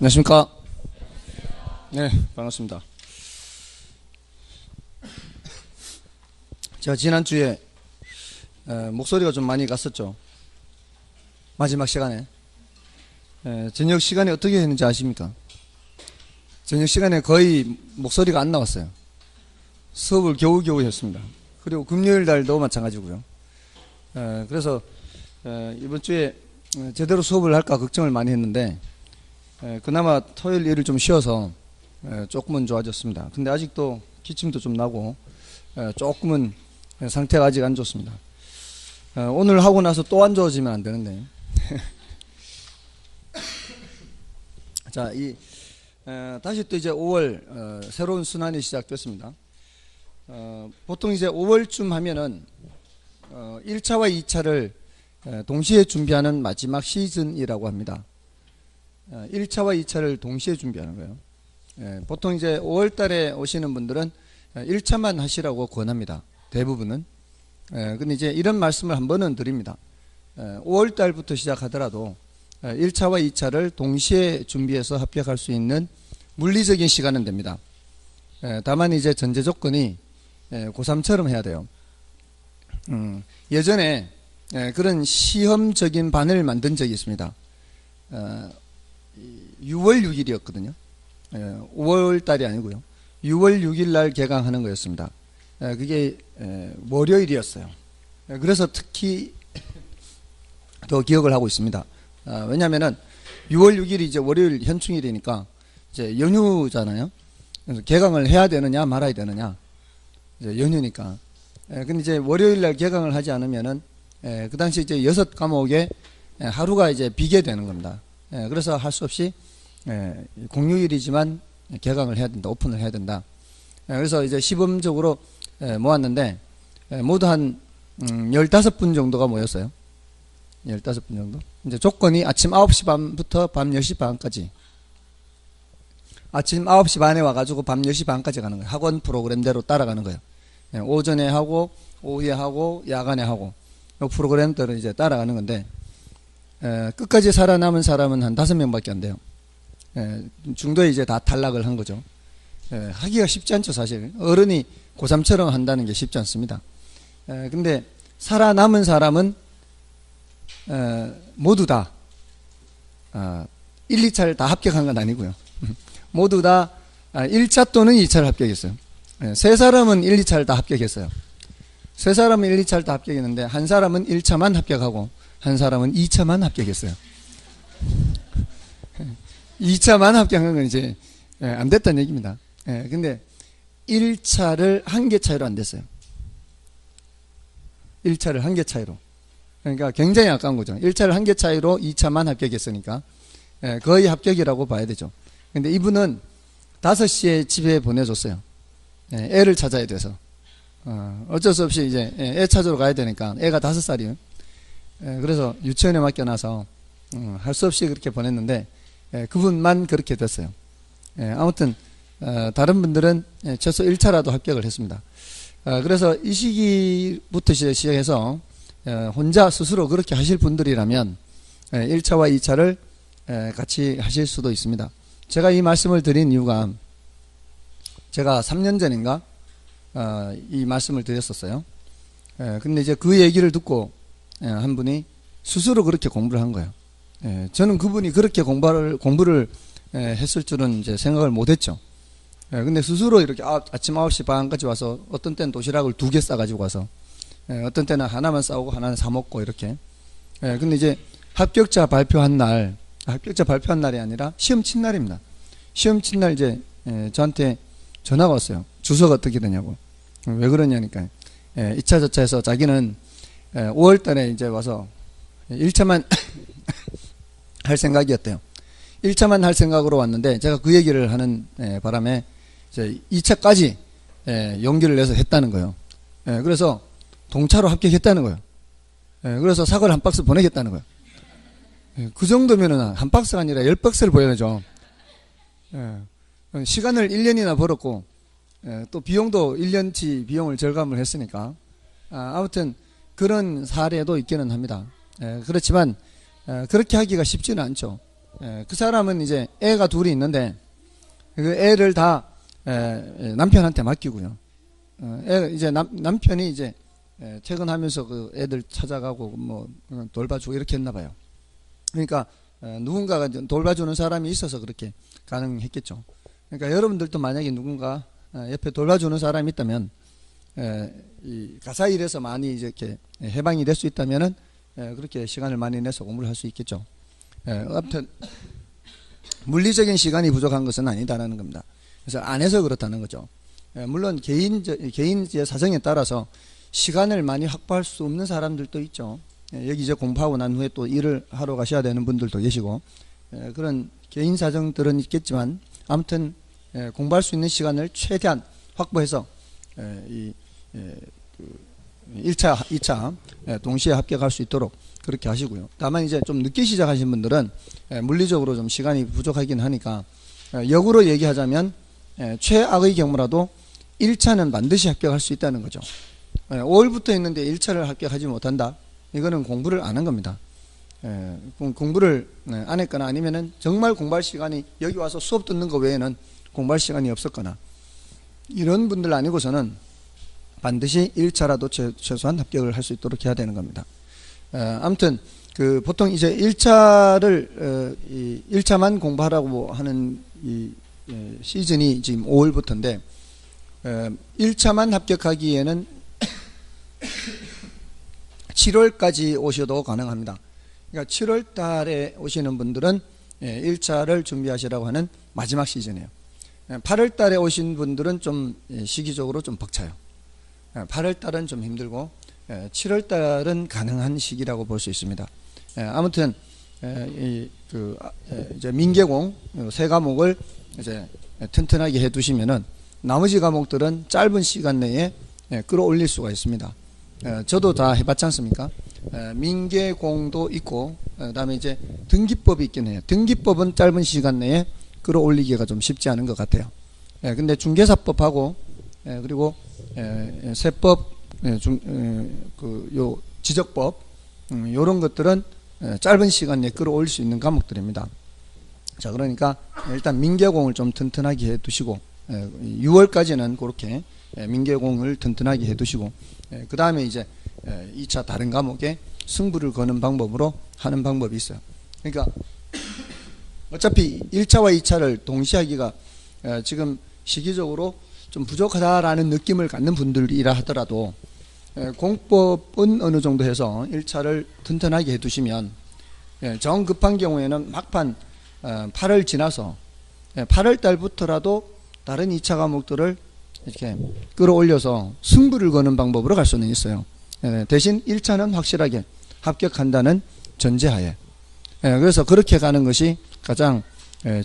안녕하십니까. 네, 반갑습니다. 제가 지난주에 목소리가 좀 많이 갔었죠. 마지막 시간에. 저녁 시간에 어떻게 했는지 아십니까? 저녁 시간에 거의 목소리가 안 나왔어요. 수업을 겨우겨우 했습니다. 그리고 금요일 날도 마찬가지고요. 그래서 이번 주에 제대로 수업을 할까 걱정을 많이 했는데 그나마 토요일 일을 좀 쉬어서 조금은 좋아졌습니다. 근데 아직도 기침도 좀 나고 조금은 상태가 아직 안 좋습니다. 오늘 하고 나서 또 안 좋아지면 안 되는데. 자, 다시 또 이제 5월 새로운 순환이 시작됐습니다. 보통 이제 5월쯤 하면은 1차와 2차를 동시에 준비하는 마지막 시즌이라고 합니다. 1차와 2차를 동시에 준비하는 거예요. 보통 이제 5월 달에 오시는 분들은 1차만 하시라고 권합니다. 대부분은. 근데 이제 이런 말씀을 한 번은 드립니다. 5월 달부터 시작하더라도 1차와 2차를 동시에 준비해서 합격할 수 있는 물리적인 시간은 됩니다. 다만 이제 전제 조건이 고3처럼 해야 돼요. 예전에 그런 시험적인 반을 만든 적이 있습니다. 6월 6일이었거든요. 5월 달이 아니고요. 6월 6일 날 개강하는 거였습니다. 그게 월요일이었어요. 그래서 특히 더 기억을 하고 있습니다. 왜냐하면은 6월 6일이 이제 월요일 현충일이니까 이제 연휴잖아요. 그래서 개강을 해야 되느냐 말아야 되느냐, 이제 연휴니까. 근데 이제 월요일 날 개강을 하지 않으면은 그 당시 이제 6과목에 하루가 이제 비게 되는 겁니다. 그래서 할 수 없이 공휴일이지만 개강을 해야 된다, 오픈을 해야 된다. 그래서 이제 시범적으로 모았는데 모두 한 15분 정도가 모였어요. 15분 정도. 이제 조건이 아침 9시 반부터 밤 10시 반까지. 아침 9시 반에 와가지고 밤 10시 반까지 가는 거예요. 학원 프로그램대로 따라가는 거예요. 오전에 하고, 오후에 하고, 야간에 하고, 이 프로그램대로 이제 따라가는 건데, 끝까지 살아남은 사람은 한 5명밖에 안 돼요. 중도에 이제 다 탈락을 한 거죠. 하기가 쉽지 않죠, 사실. 어른이 고3처럼 한다는 게 쉽지 않습니다. 근데 살아남은 사람은 모두 다 1, 2차를 다 합격한 건 아니고요. 모두 다 1차 또는 2차를 합격했어요. 3사람은 1, 2차를 다 합격했어요. 3사람은 1, 2차를 다 합격했는데 한 사람은 1차만 합격하고 한 사람은 2차만 합격했어요. 2차만 합격한 건 이제 안 됐다는 얘기입니다. 근데 1차를 한 개 차이로 안 됐어요. 1차를 한 개 차이로. 그러니까 굉장히 아까운 거죠. 1차를 한 개 차이로 2차만 합격했으니까 거의 합격이라고 봐야 되죠. 근데 이분은 5시에 집에 보내줬어요. 애를 찾아야 돼서. 어쩔 수 없이 이제 애 찾으러 가야 되니까. 애가 5살이에요. 그래서 유치원에 맡겨놔서 할 수 없이 그렇게 보냈는데 그분만 그렇게 됐어요. 아무튼 다른 분들은 최소 1차라도 합격을 했습니다. 그래서 이 시기부터 시작해서 혼자 스스로 그렇게 하실 분들이라면 1차와 2차를 같이 하실 수도 있습니다. 제가 이 말씀을 드린 이유가 제가 3년 전인가 이 말씀을 드렸었어요. 근데 이제 그 얘기를 듣고 한 분이 스스로 그렇게 공부를 한 거예요. 저는 그분이 그렇게 공부를 했을 줄은 이제 생각을 못했죠. 근데 스스로 이렇게 아침 9시 반까지 와서 어떤 때는 도시락을 2개 싸가지고 와서 어떤 때는 하나만 싸우고 하나는 사 먹고 이렇게. 근데 이제 합격자 발표한 날이 아니라 시험 친 날입니다. 시험 친 날 이제 저한테 전화가 왔어요. 주소가 어떻게 되냐고. 왜 그러냐니까 2차 저차에서 자기는 5월 달에 이제 와서 1차만 할 생각이었대요. 1차만 할 생각으로 왔는데 제가 그 얘기를 하는 바람에 이제 2차까지 용기를 내서 했다는 거예요. 그래서 동차로 합격했다는 거예요. 그래서 사과를 한 박스 보내겠다는 거예요. 그 정도면은 한 박스가 아니라 10박스를 보내죠. 시간을 1년이나 벌었고 또 비용도 1년치 비용을 절감을 했으니까 아무튼 그런 사례도 있기는 합니다. 그렇지만 그렇게 하기가 쉽지는 않죠. 그 사람은 이제 애가 둘이 있는데 그 애를 다 남편한테 맡기고요. 이제 남편이 이제 퇴근하면서 그 애들 찾아가고 뭐 돌봐주고 이렇게 했나 봐요. 그러니까 누군가가 돌봐주는 사람이 있어서 그렇게 가능했겠죠. 그러니까 여러분들도 만약에 누군가 옆에 돌봐주는 사람이 있다면 이 가사 일에서 많이 이렇게 해방이 될 수 있다면은 그렇게 시간을 많이 내서 공부를 할 수 있겠죠. 아무튼 물리적인 시간이 부족한 것은 아니다라는 겁니다. 그래서 안 해서 그렇다는 거죠. 물론 개인의 사정에 따라서 시간을 많이 확보할 수 없는 사람들도 있죠. 여기 이제 공부하고 난 후에 또 일을 하러 가셔야 되는 분들도 계시고 그런 개인 사정들은 있겠지만 아무튼 공부할 수 있는 시간을 최대한 확보해서 1차, 2차 동시에 합격할 수 있도록 그렇게 하시고요. 다만 이제 좀 늦게 시작하신 분들은 물리적으로 좀 시간이 부족하긴 하니까 역으로 얘기하자면 최악의 경우라도 1차는 반드시 합격할 수 있다는 거죠. 5월부터 했는데 1차를 합격하지 못한다. 이거는 공부를 안 한 겁니다. 공부를 안 했거나 아니면은 정말 공부할 시간이 여기 와서 수업 듣는 거 외에는 공부할 시간이 없었거나 이런 분들 아니고서는 반드시 1차라도 최소한 합격을 할 수 있도록 해야 되는 겁니다. 아무튼 그 보통 이제 1차만 공부하라고 하는 이 시즌이 지금 5월부터인데 1차만 합격하기에는 7월까지 오셔도 가능합니다. 그러니까 7월 달에 오시는 분들은 1차를 준비하시라고 하는 마지막 시즌이에요. 8월 달에 오신 분들은 좀 시기적으로 좀 벅차요. 8월 달은 좀 힘들고 7월 달은 가능한 시기라고 볼 수 있습니다. 아무튼 이제 민계공 세 과목을 이제 튼튼하게 해 두시면은 나머지 과목들은 짧은 시간 내에 끌어올릴 수가 있습니다. 저도 다 해봤지 않습니까? 민계공도 있고 그다음에 이제 등기법이 있긴 해요. 등기법은 짧은 시간 내에 끌어올리기가 좀 쉽지 않은 것 같아요. 근데 중개사법하고 그리고 세법, 요 지적법 요런 것들은 짧은 시간 내에 끌어올릴 수 있는 과목들입니다. 자, 그러니까 일단 민계공을 좀 튼튼하게 해 두시고 6월까지는 그렇게 민계공을 튼튼하게 해 두시고 그 다음에 이제 2차 다른 과목에 승부를 거는 방법으로 하는 방법이 있어요. 그러니까 어차피 1차와 2차를 동시에 하기가 지금 시기적으로 좀 부족하다라는 느낌을 갖는 분들이라 하더라도 공법은 어느 정도 해서 1차를 튼튼하게 해 두시면 정 급한 경우에는 막판 8월 지나서 8월 달부터라도 다른 2차 과목들을 이렇게 끌어올려서 승부를 거는 방법으로 갈 수는 있어요. 대신 1차는 확실하게 합격한다는 전제하에 그래서 그렇게 가는 것이 가장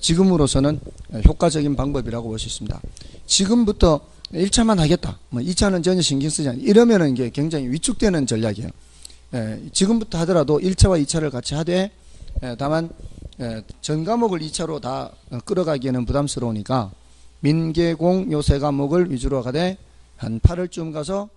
지금으로서는 효과적인 방법이라고 볼 수 있습니다. 지금부터 1차만 하겠다, 뭐 2차는 전혀 신경 쓰지 않아, 이러면은 이게 굉장히 위축되는 전략이에요. 지금부터 하더라도 1차와 2차를 같이 하되 다만 전 과목을 2차로 다 끌어가기에는 부담스러우니까 민계공 요 세 과목을 위주로 가되 한 8월쯤 가서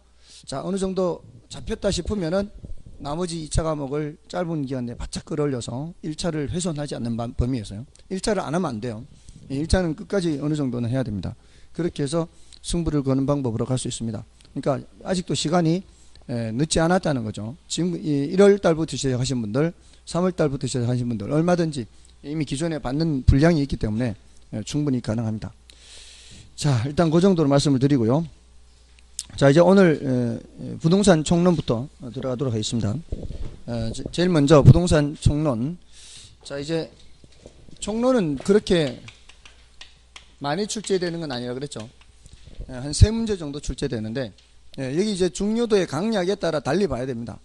자 어느 정도 잡혔다 싶으면은 나머지 2차 과목을 짧은 기간 내에 바짝 끌어올려서 1차를 훼손하지 않는 범위에서요. 1차를 안 하면 안 돼요. 1차는 끝까지 어느 정도는 해야 됩니다. 그렇게 해서 승부를 거는 방법으로 갈 수 있습니다. 그러니까 아직도 시간이 늦지 않았다는 거죠. 지금 1월 달부터 시작하신 분들, 3월 달부터 시작하신 분들 얼마든지 이미 기존에 받는 분량이 있기 때문에 충분히 가능합니다. 자, 일단 그 정도로 말씀을 드리고요. 자, 이제 오늘 부동산 총론부터 들어가도록 하겠습니다. 제일 먼저 부동산 총론. 자, 이제 총론은 그렇게 많이 출제되는 건 아니라 그랬죠. 한 3문제 정도 출제되는데 여기 이제 중요도의 강약에 따라 달리 봐야 됩니다.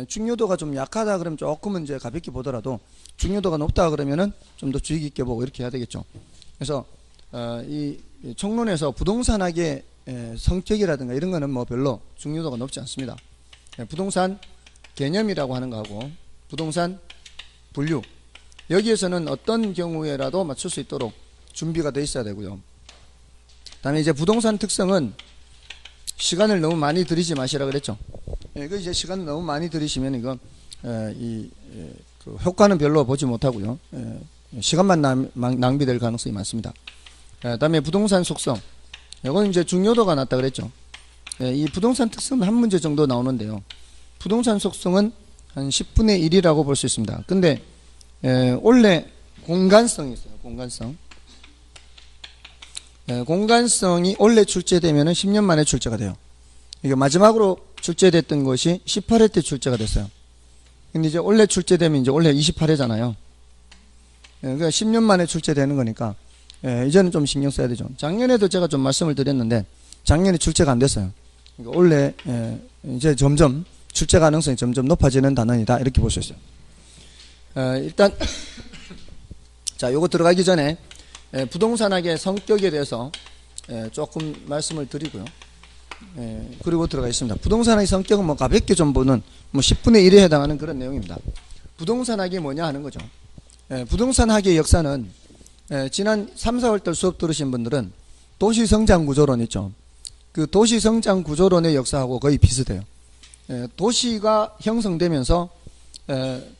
중요도가 좀 약하다 그러면 조금은 이제 가볍게 보더라도 중요도가 높다 그러면은 좀 더 주의 깊게 보고 이렇게 해야 되겠죠. 그래서 이 총론에서 부동산학의 성격이라든가 이런 거는 뭐 별로 중요도가 높지 않습니다. 부동산 개념이라고 하는 거하고 부동산 분류, 여기에서는 어떤 경우에라도 맞출 수 있도록 준비가 되어 있어야 되고요. 다음에 이제 부동산 특성은 시간을 너무 많이 들이지 마시라 그랬죠. 그 이제 시간을 너무 많이 들이시면 이거 그 효과는 별로 보지 못하고요. 시간만 낭비될 가능성이 많습니다. 다음에 부동산 속성. 이건 이제 중요도가 낮다 그랬죠. 이 부동산 특성은 한 문제 정도 나오는데요. 부동산 속성은 한 10분의 1이라고 볼 수 있습니다. 근데 원래 공간성이 있어요. 공간성. 공간성이 원래 출제되면 10년 만에 출제가 돼요. 이게 마지막으로 출제됐던 것이 18회 때 출제가 됐어요. 근데 이제 원래 출제되면 이제 원래 28회잖아요. 그러니까 10년 만에 출제되는 거니까 이제는 좀 신경 써야 되죠. 작년에도 제가 좀 말씀을 드렸는데 작년에 출제가 안 됐어요. 그러니까 원래 이제 점점 출제 가능성이 점점 높아지는 단원이다 이렇게 볼 수 있어요. 일단 자, 요거 들어가기 전에 부동산학의 성격에 대해서 조금 말씀을 드리고요. 그리고 들어가겠습니다. 부동산학의 성격은 뭐 가볍게 좀 보는 뭐 10분의 1에 해당하는 그런 내용입니다. 부동산학이 뭐냐 하는 거죠. 부동산학의 역사는 지난 3, 4월달 수업 들으신 분들은 도시성장구조론 있죠. 그 도시성장구조론의 역사하고 거의 비슷해요. 도시가 형성되면서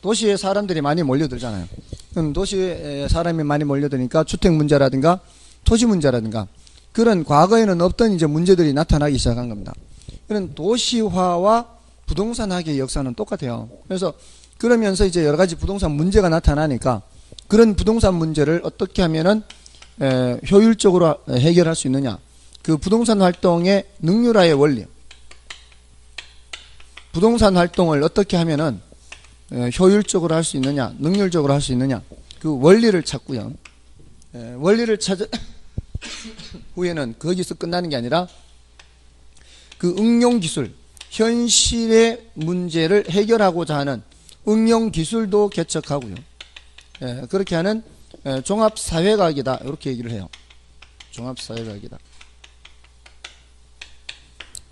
도시에 사람들이 많이 몰려들잖아요. 그럼 도시에 사람이 많이 몰려드니까 주택 문제라든가 토지 문제라든가 그런 과거에는 없던 이제 문제들이 나타나기 시작한 겁니다. 그런 도시화와 부동산학의 역사는 똑같아요. 그래서 그러면서 이제 여러 가지 부동산 문제가 나타나니까 그런 부동산 문제를 어떻게 하면은 효율적으로 해결할 수 있느냐. 그 부동산 활동의 능률화의 원리. 부동산 활동을 어떻게 하면은 효율적으로 할 수 있느냐, 능률적으로 할 수 있느냐. 그 원리를 찾고요. 원리를 찾은 후에는 거기서 끝나는 게 아니라 그 응용 기술, 현실의 문제를 해결하고자 하는 응용 기술도 개척하고요. 그렇게 하는 종합사회과학이다. 이렇게 얘기를 해요. 종합사회과학이다.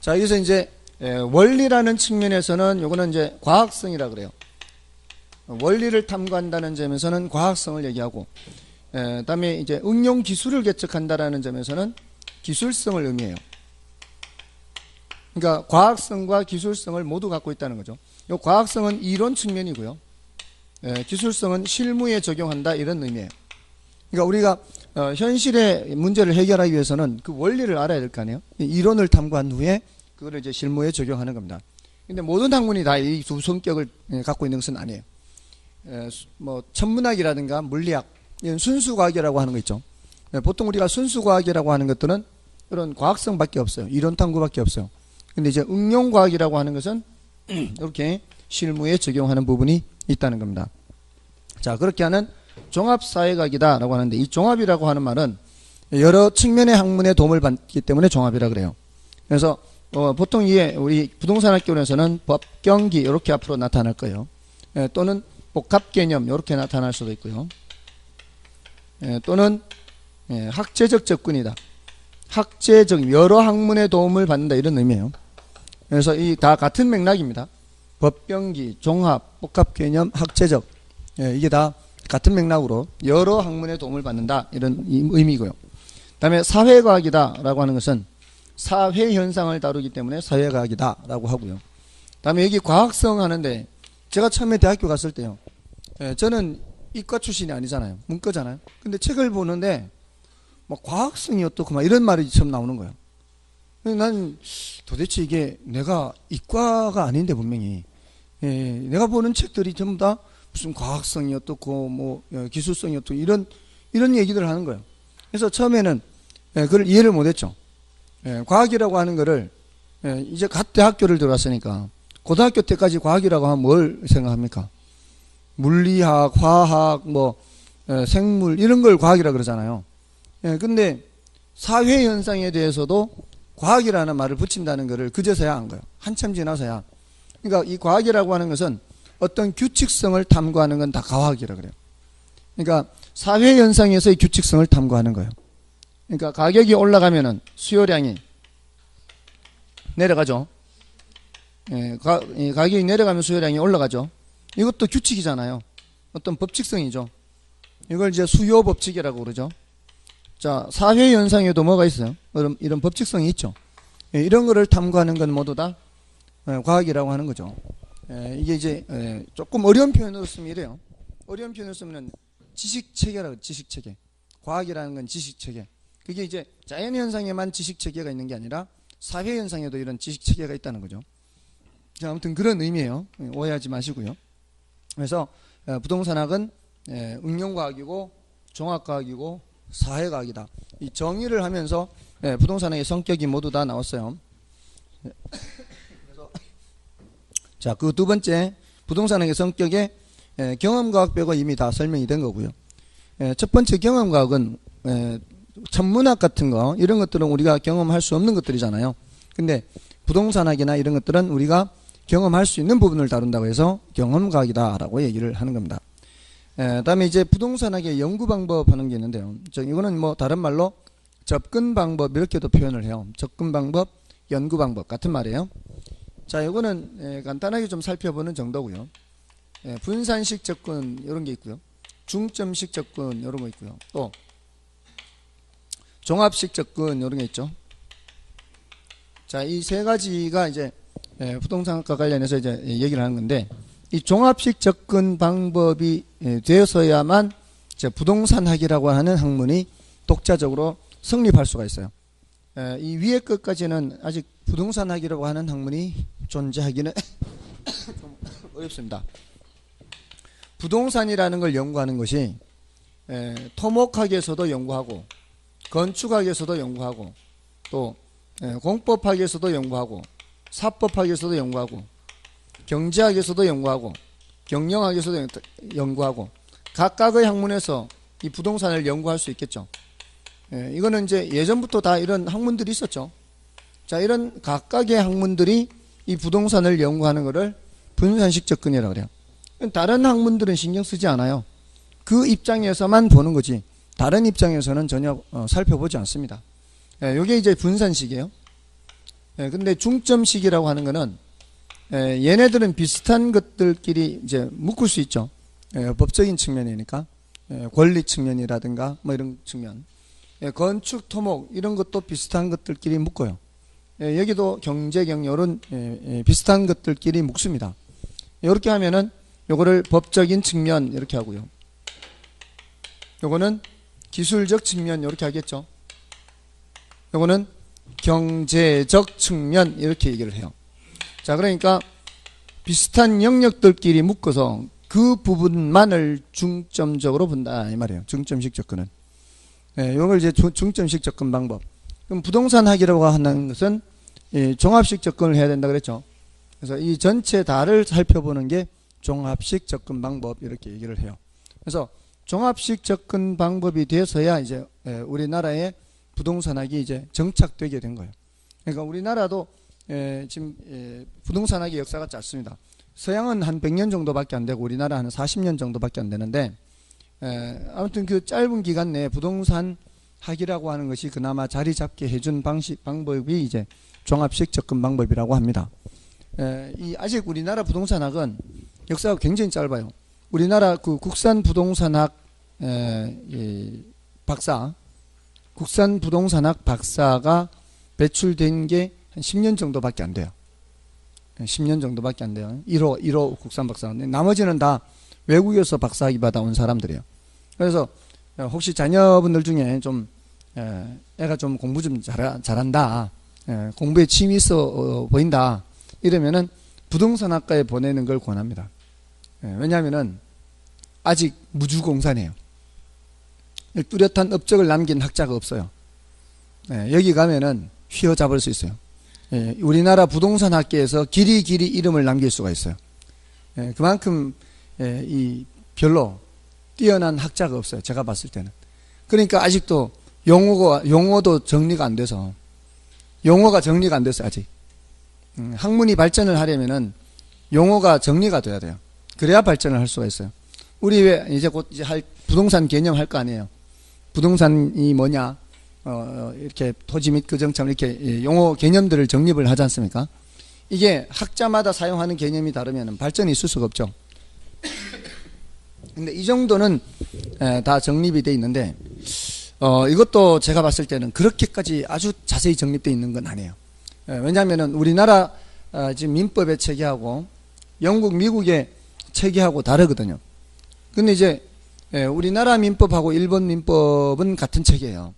자, 여기서 이제 원리라는 측면에서는 요거는 이제 과학성이라 그래요. 원리를 탐구한다는 점에서는 과학성을 얘기하고, 다음에 이제 응용 기술을 개척한다라는 점에서는 기술성을 의미해요. 그러니까 과학성과 기술성을 모두 갖고 있다는 거죠. 이 과학성은 이론 측면이고요. 기술성은 실무에 적용한다 이런 의미예요. 그러니까 우리가 현실의 문제를 해결하기 위해서는 그 원리를 알아야 될 거 아니에요. 이론을 탐구한 후에 그거를 이제 실무에 적용하는 겁니다. 근데 모든 학문이 다 이 두 성격을 갖고 있는 것은 아니에요. 뭐 천문학이라든가 물리학 이런 순수과학이라고 하는 거 있죠. 보통 우리가 순수과학이라고 하는 것들은 이런 과학성밖에 없어요. 이론 탐구밖에 없어요. 근데 이제 응용과학이라고 하는 것은 이렇게 실무에 적용하는 부분이 있다는 겁니다. 자, 그렇게 하는 종합사회과학이다라고 하는데 이 종합이라고 하는 말은 여러 측면의 학문의 도움을 받기 때문에 종합이라 그래요. 그래서 보통 이게 우리 부동산학교에서는 법경기 이렇게 앞으로 나타날 거예요. 또는 복합개념 이렇게 나타날 수도 있고요. 또는 학제적 접근이다. 학제적 여러 학문의 도움을 받는다 이런 의미예요. 그래서 이 다 같은 맥락입니다. 법경기, 종합, 복합개념, 학제적 이게 다 같은 맥락으로 여러 학문의 도움을 받는다 이런 의미고요. 다음에 사회과학이다라고 하는 것은 사회 현상을 다루기 때문에 사회과학이다라고 하고요. 다음에 여기 과학성 하는데 제가 처음에 대학교 갔을 때요. 저는 이과 출신이 아니잖아요. 문과잖아요. 근데 책을 보는데 막 과학성이 어떻고 막 이런 말이 처음 나오는 거예요. 난 도대체 이게 내가 이과가 아닌데 분명히 내가 보는 책들이 전부 다 무슨 과학성이 어떻고 뭐 기술성이 어떻고 이런 얘기들을 하는 거예요. 그래서 처음에는 그걸 이해를 못했죠. 과학이라고 하는 거를 이제 갓 대학교를 들어왔으니까 고등학교 때까지 과학이라고 하면 뭘 생각합니까? 물리학, 화학, 뭐 생물 이런 걸 과학이라 그러잖아요. 근데 사회 현상에 대해서도 과학이라는 말을 붙인다는 것을 그제서야 한 거예요. 한참 지나서야. 그러니까 이 과학이라고 하는 것은 어떤 규칙성을 탐구하는 건 다 과학이라 그래요. 그러니까 사회 현상에서의 규칙성을 탐구하는 거예요. 그러니까 가격이 올라가면은 수요량이 내려가죠. 가격이 내려가면 수요량이 올라가죠. 이것도 규칙이잖아요. 어떤 법칙성이죠. 이걸 이제 수요 법칙이라고 그러죠. 자, 사회 현상에도 뭐가 있어요? 이런 법칙성이 있죠. 이런 거를 탐구하는 건 모두 다 과학이라고 하는 거죠. 이게 이제 조금 어려운 표현으로 쓰면 이래요. 어려운 표현으로 쓰면 지식체계라고. 지식체계. 과학이라는 건 지식체계. 그게 이제 자연현상에만 지식체계가 있는 게 아니라 사회현상에도 이런 지식체계가 있다는 거죠. 자, 아무튼 그런 의미예요. 오해하지 마시고요. 그래서 부동산학은 응용과학이고 종합과학이고 사회과학이다. 이 정의를 하면서 부동산학의 성격이 모두 다 나왔어요. 그래서 자, 그 두 번째 부동산학의 성격에 경험과학 빼고 이미 다 설명이 된 거고요. 첫 번째 경험과학은 천문학 같은 거, 이런 것들은 우리가 경험할 수 없는 것들이잖아요. 근데 부동산학이나 이런 것들은 우리가 경험할 수 있는 부분을 다룬다고 해서 경험과학이다라고 얘기를 하는 겁니다. 다음에 이제 부동산학의 연구 방법 하는 게 있는데요. 이거는 뭐 다른 말로 접근 방법 이렇게도 표현을 해요. 접근 방법, 연구 방법 같은 말이에요. 자, 이거는 간단하게 좀 살펴보는 정도고요. 분산식 접근 이런 게 있고요. 중점식 접근 이런 거 있고요. 또 종합식 접근 이런 게 있죠. 자, 이 세 가지가 이제 부동산과 관련해서 이제 얘기를 하는 건데, 이 종합식 접근 방법이 되어서야만 이제 부동산학이라고 하는 학문이 독자적으로 성립할 수가 있어요. 이 위에 것까지는 아직 부동산학이라고 하는 학문이 존재하기는 좀 어렵습니다. 부동산이라는 걸 연구하는 것이 토목학에서도 연구하고 건축학에서도 연구하고 또 공법학에서도 연구하고 사법학에서도 연구하고 경제학에서도 연구하고 경영학에서도 연구하고 각각의 학문에서 이 부동산을 연구할 수 있겠죠. 이거는 이제 예전부터 다 이런 학문들이 있었죠. 자, 이런 각각의 학문들이 이 부동산을 연구하는 것을 분산식 접근이라고 그래요. 다른 학문들은 신경 쓰지 않아요. 그 입장에서만 보는 거지 다른 입장에서는 전혀 살펴보지 않습니다. 이게 이제 분산식이에요. 근데 중점식이라고 하는 거는 얘네들은 비슷한 것들끼리 이제 묶을 수 있죠. 법적인 측면이니까 권리 측면이라든가 뭐 이런 측면, 건축, 토목 이런 것도 비슷한 것들끼리 묶어요. 여기도 경제, 경영 이런 비슷한 것들끼리 묶습니다. 이렇게 하면은 요거를 법적인 측면 이렇게 하고요. 요거는 기술적 측면 이렇게 하겠죠. 요거는 경제적 측면 이렇게 얘기를 해요. 자, 그러니까 비슷한 영역들끼리 묶어서 그 부분만을 중점적으로 본다 이 말이에요. 중점식 접근은. 이걸 이제 중점식 접근 방법. 그럼 부동산학이라고 하는 것은 종합식 접근을 해야 된다 그랬죠. 그래서 이 전체 다를 살펴보는 게 종합식 접근 방법 이렇게 얘기를 해요. 그래서 종합식 접근 방법이 돼서야 이제 우리나라의 부동산학이 이제 정착되게 된 거예요. 그러니까 우리나라도 지금 부동산학의 역사가 짧습니다. 서양은 한 100년 정도밖에 안 되고 우리나라 한 40년 정도밖에 안 되는데 아무튼 그 짧은 기간 내에 부동산학이라고 하는 것이 그나마 자리 잡게 해준 방법이 이제 종합식 접근 방법이라고 합니다. 아직 우리나라 부동산학은 역사가 굉장히 짧아요. 우리나라 그 국산 부동산학 박사, 국산 부동산학 박사가 배출된 게 한 10년 정도밖에 안 돼요. 10년 정도밖에 안 돼요. 1호 국산 박사. 나머지는 다 외국에서 박사학위 받아온 사람들이에요. 그래서 혹시 자녀분들 중에 좀 애가 좀 공부 좀 잘한다, 공부에 취미 있어 보인다 이러면은 부동산학과에 보내는 걸 권합니다. 왜냐하면은 아직 무주공산이에요. 뚜렷한 업적을 남긴 학자가 없어요. 여기 가면은 휘어잡을 수 있어요. 우리나라 부동산학계에서 길이 이름을 남길 수가 있어요. 그만큼 별로 뛰어난 학자가 없어요. 제가 봤을 때는. 그러니까 아직도 용어도 정리가 안 돼서, 용어가 정리가 안 됐어요. 아직. 학문이 발전을 하려면은 용어가 정리가 돼야 돼요. 그래야 발전을 할 수가 있어요. 우리 왜 이제 곧 이제 부동산 개념 할 거 아니에요. 부동산이 뭐냐, 이렇게 토지 및 규정처럼 이렇게 용어 개념들을 정립을 하지 않습니까? 이게 학자마다 사용하는 개념이 다르면 발전이 있을 수가 없죠. 근데 이 정도는 다 정립이 돼 있는데, 이것도 제가 봤을 때는 그렇게까지 아주 자세히 정립되어 있는 건 아니에요. 왜냐하면 우리나라 지금 민법의 체계하고 영국, 미국의 체계하고 다르거든요. 근데 이제 우리나라 민법하고 일본 민법은 같은 책이에요.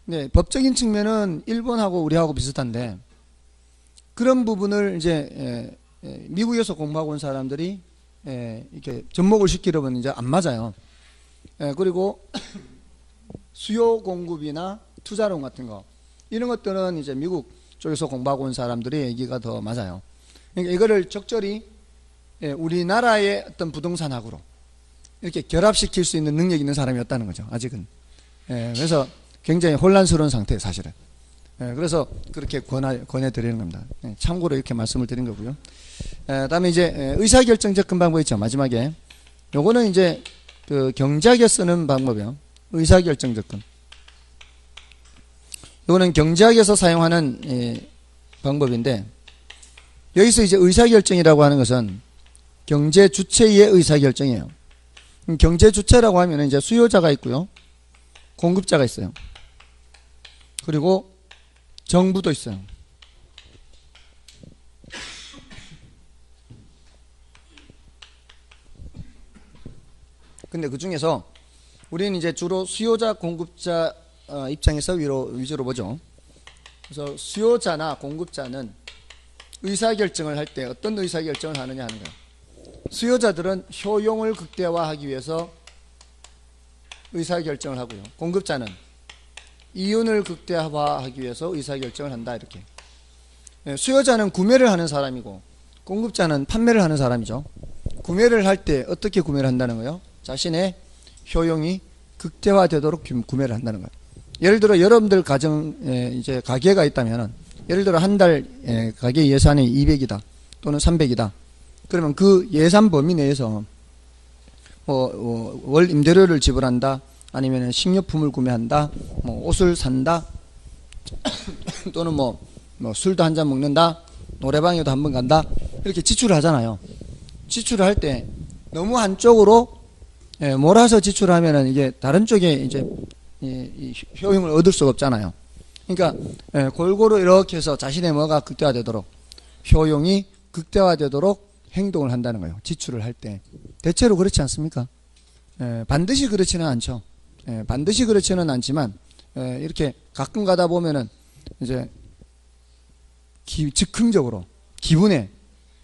네, 법적인 측면은 일본하고 우리하고 비슷한데 그런 부분을 이제 미국에서 공부하고 온 사람들이 이렇게 접목을 시키려면 이제 안 맞아요. 그리고 수요 공급이나 투자론 같은 거 이런 것들은 이제 미국 쪽에서 공부하고 온 사람들의 얘기가 더 맞아요. 그러니까 이거를 적절히 우리나라의 어떤 부동산학으로 이렇게 결합시킬 수 있는 능력이 있는 사람이었다는 거죠. 아직은. 그래서 굉장히 혼란스러운 상태예요, 사실은. 그래서 그렇게 권해드리는 겁니다. 참고로 이렇게 말씀을 드린 거고요. 다음에 이제 의사결정 접근 방법 있죠. 마지막에. 요거는 이제 그 경제학에 쓰는 방법이요. 의사결정 접근. 요거는 경제학에서 사용하는 방법인데 여기서 이제 의사결정이라고 하는 것은 경제 주체의 의사결정이에요. 경제 주체라고 하면 이제 수요자가 있고요. 공급자가 있어요. 그리고 정부도 있어요. 근데 그 중에서 우리는 이제 주로 수요자, 공급자 입장에서 위주로 보죠. 그래서 수요자나 공급자는 의사결정을 할 때 어떤 의사결정을 하느냐 하는 거예요. 수요자들은 효용을 극대화하기 위해서 의사결정을 하고요. 공급자는 이윤을 극대화하기 위해서 의사결정을 한다. 이렇게. 수요자는 구매를 하는 사람이고 공급자는 판매를 하는 사람이죠. 구매를 할 때 어떻게 구매를 한다는 거예요? 자신의 효용이 극대화되도록 구매를 한다는 거예요. 예를 들어 여러분들 이제 가게가 있다면은 예를 들어 한 달 가게 예산이 200이다 또는 300이다. 그러면 그 예산 범위 내에서 월 임대료를 지불한다, 아니면 식료품을 구매한다, 옷을 산다, 또는 술도 한 잔 먹는다, 노래방에도 한번 간다, 이렇게 지출을 하잖아요. 지출을 할 때 너무 한쪽으로 몰아서 지출하면은 이게 다른 쪽에 이제 이 효용을 얻을 수가 없잖아요. 그러니까 골고루 이렇게 해서 자신의 뭐가 극대화되도록, 효용이 극대화되도록 행동을 한다는 거예요. 지출을 할 때. 대체로 그렇지 않습니까? 반드시 그렇지는 않죠. 반드시 그렇지는 않지만 이렇게 가끔 가다 보면은 이제 즉흥적으로 기분에